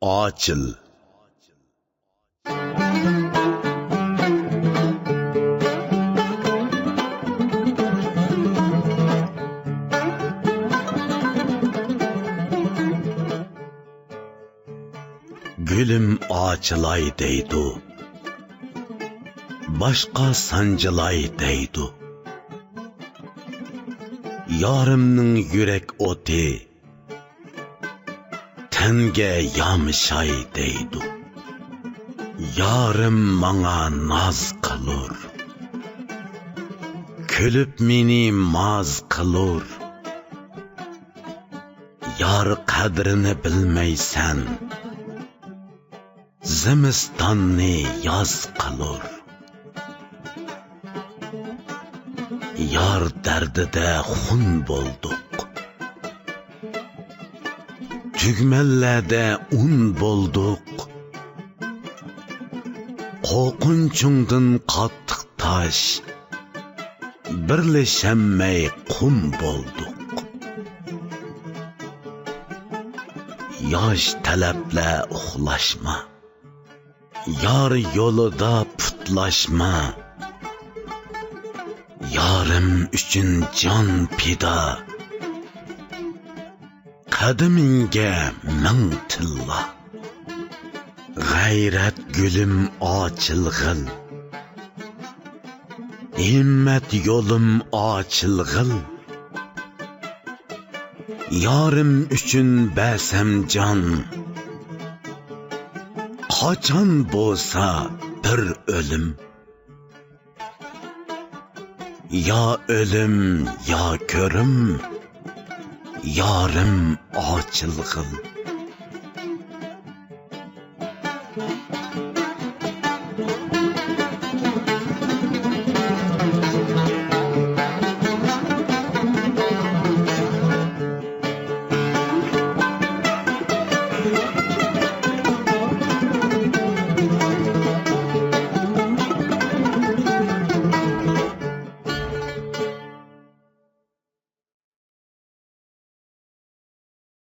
Açıl. Gülüm açılay deydu, başka sancılay deydu. Yarımның yürek oti, tenge yamışay deydu. Yarım bana naz kılır, külüp meni maz kılır. Yar kadrini bilmeysen, zimistanni yaz kılır. Yar derdide hun bulduk, tügmellerde un bulduk. Qo'rqinchingdan qattiq tash, birlashmay qum bo'ldik. Yosh talabla uxlashma, yar yo'lida putlashma. Yarim uchun jon pida, qadimingga ming tilla. G'ayrat gülüm açılgıl, himmet yolum açılgıl. Yarım üçün bəsəm can, qaçan bolsa bir ölüm. Ya ölüm ya körüm, yarım açılgıl.